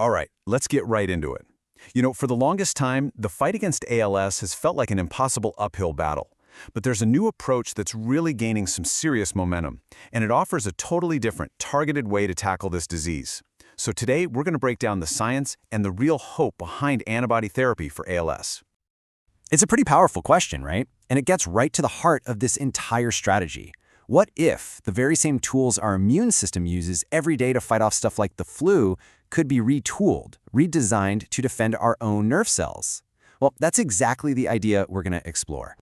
All right, let's get right into it. For the longest time, the fight against ALS has felt like an impossible uphill battle. But there's a new approach that's really gaining some serious momentum, and it offers a totally different, targeted way to tackle this disease. So today, we're going to break down the science and the real hope behind antibody therapy for ALS. It's a pretty powerful question, right? And it gets right to the heart of this entire strategy. What if the very same tools our immune system uses every day to fight off stuff like the flu could be retooled, redesigned to defend our own nerve cells? Well, that's exactly the idea we're going to explore.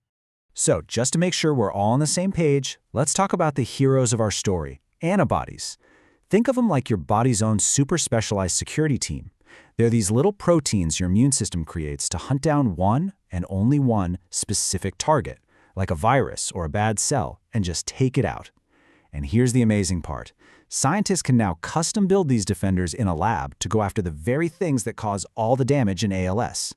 So, just to make sure we're all on the same page, let's talk about the heroes of our story, antibodies. Think of them like your body's own super specialized security team. They're these little proteins your immune system creates to hunt down one and only one specific target, like a virus or a bad cell, and just take it out. And here's the amazing part. Scientists can now custom build these defenders in a lab to go after the very things that cause all the damage in ALS.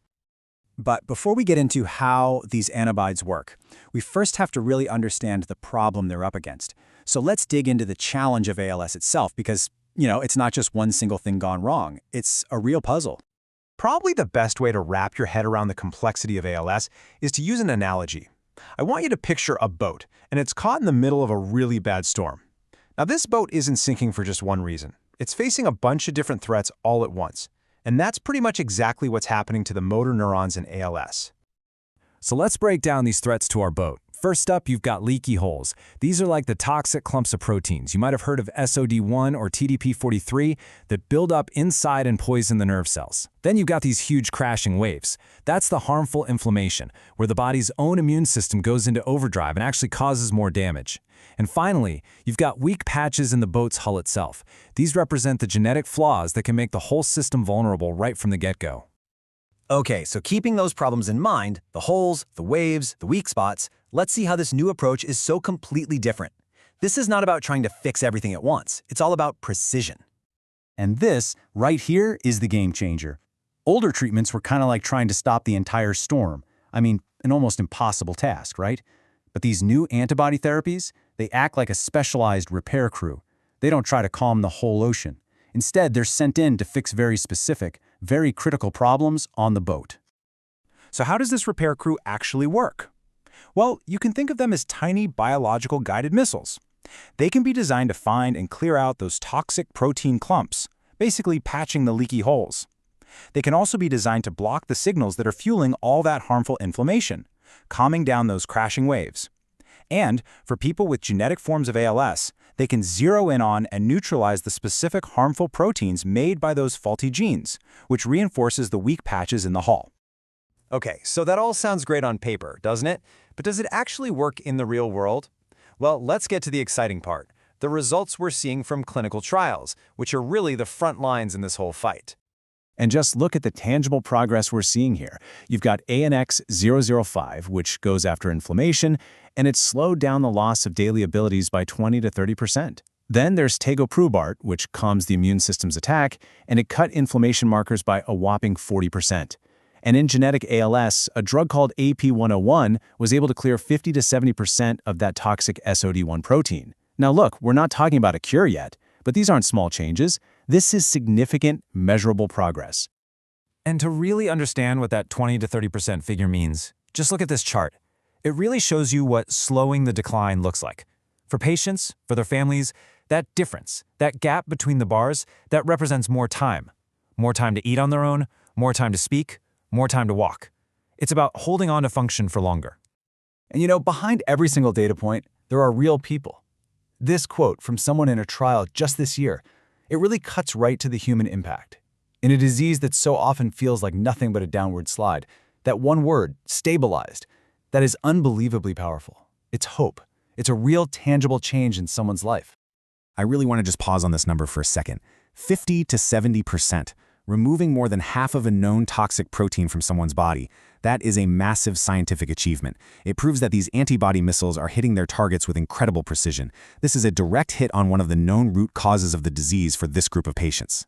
But before we get into how these antibodies work, we first have to really understand the problem they're up against. So let's dig into the challenge of ALS itself because, it's not just one single thing gone wrong. It's a real puzzle. Probably the best way to wrap your head around the complexity of ALS is to use an analogy. I want you to picture a boat, and it's caught in the middle of a really bad storm. Now, this boat isn't sinking for just one reason. It's facing a bunch of different threats all at once. And that's pretty much exactly what's happening to the motor neurons in ALS. So let's break down these threats to our boat. First up, you've got leaky holes. These are like the toxic clumps of proteins. You might have heard of SOD1 or TDP43 that build up inside and poison the nerve cells. Then you've got these huge crashing waves. That's the harmful inflammation, where the body's own immune system goes into overdrive and actually causes more damage. And finally, you've got weak patches in the boat's hull itself. These represent the genetic flaws that can make the whole system vulnerable right from the get-go. Okay, so keeping those problems in mind, the holes, the waves, the weak spots, let's see how this new approach is so completely different. This is not about trying to fix everything at once. It's all about precision. And this, right here, is the game changer. Older treatments were kind of like trying to stop the entire storm. I mean, an almost impossible task, right? But these new antibody therapies, they act like a specialized repair crew. They don't try to calm the whole ocean. Instead, they're sent in to fix very specific, very critical problems on the boat. So how does this repair crew actually work? Well, you can think of them as tiny biological guided missiles. They can be designed to find and clear out those toxic protein clumps, basically patching the leaky holes. They can also be designed to block the signals that are fueling all that harmful inflammation, calming down those crashing waves. And for people with genetic forms of ALS, they can zero in on and neutralize the specific harmful proteins made by those faulty genes, which reinforces the weak patches in the hull. Okay, so that all sounds great on paper, doesn't it? But does it actually work in the real world? Well, let's get to the exciting part, the results we're seeing from clinical trials, which are really the front lines in this whole fight. And just look at the tangible progress we're seeing here. You've got ANX005, which goes after inflammation, and it's slowed down the loss of daily abilities by 20 to 30%. Then there's tegoprubart, which calms the immune system's attack, and it cut inflammation markers by a whopping 40%. And in genetic ALS, a drug called AP101 was able to clear 50 to 70% of that toxic SOD1 protein. Now look, we're not talking about a cure yet, but these aren't small changes. This is significant, measurable progress. And to really understand what that 20 to 30% figure means, just look at this chart. It really shows you what slowing the decline looks like. For patients, for their families, that difference, that gap between the bars, that represents more time. More time to eat on their own, more time to speak, more time to walk. It's about holding on to function for longer. And behind every single data point, there are real people. This quote from someone in a trial just this year, it really cuts right to the human impact. In a disease that so often feels like nothing but a downward slide, that one word, stabilized, that is unbelievably powerful. It's hope. It's a real tangible change in someone's life. I really want to just pause on this number for a second. 50 to 70%. Removing more than half of a known toxic protein from someone's body, that is a massive scientific achievement. It proves that these antibody missiles are hitting their targets with incredible precision. This is a direct hit on one of the known root causes of the disease for this group of patients.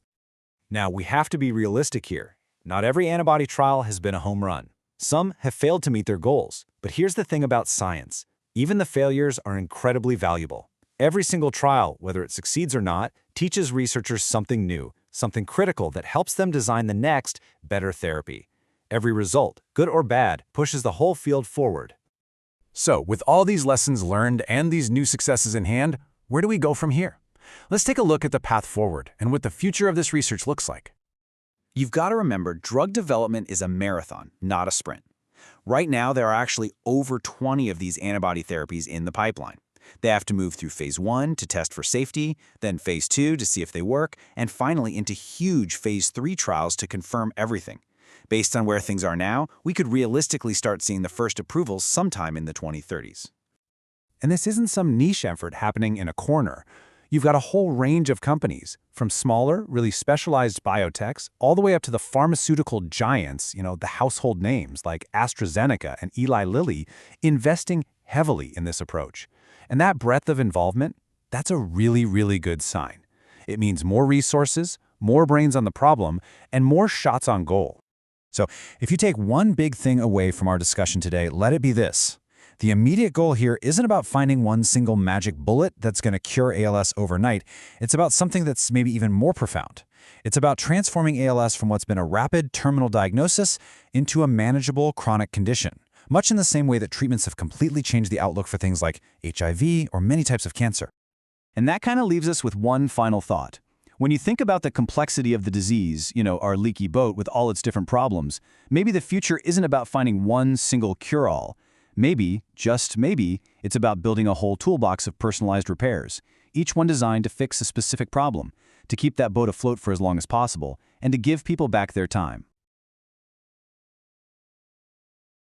Now, we have to be realistic here. Not every antibody trial has been a home run. Some have failed to meet their goals. But here's the thing about science. Even the failures are incredibly valuable. Every single trial, whether it succeeds or not, teaches researchers something new, something critical that helps them design the next, better therapy. Every result, good or bad, pushes the whole field forward. So, with all these lessons learned and these new successes in hand, where do we go from here? Let's take a look at the path forward and what the future of this research looks like. You've got to remember, drug development is a marathon, not a sprint. Right now, there are actually over 20 of these antibody therapies in the pipeline. They have to move through phase 1 to test for safety, then phase 2 to see if they work, and finally into huge phase 3 trials to confirm everything. Based on where things are now, we could realistically start seeing the first approvals sometime in the 2030s. And this isn't some niche effort happening in a corner. You've got a whole range of companies, from smaller, really specialized biotechs, all the way up to the pharmaceutical giants, the household names like AstraZeneca and Eli Lilly, investing heavily in this approach. And that breadth of involvement, that's a really, really good sign. It means more resources, more brains on the problem, and more shots on goal. So, if you take one big thing away from our discussion today, let it be this. The immediate goal here isn't about finding one single magic bullet that's going to cure ALS overnight. It's about something that's maybe even more profound. It's about transforming ALS from what's been a rapid terminal diagnosis into a manageable chronic condition, much in the same way that treatments have completely changed the outlook for things like HIV or many types of cancer. And that kind of leaves us with one final thought. When you think about the complexity of the disease, our leaky boat with all its different problems, maybe the future isn't about finding one single cure-all. Maybe, just maybe, it's about building a whole toolbox of personalized repairs, each one designed to fix a specific problem, to keep that boat afloat for as long as possible, and to give people back their time.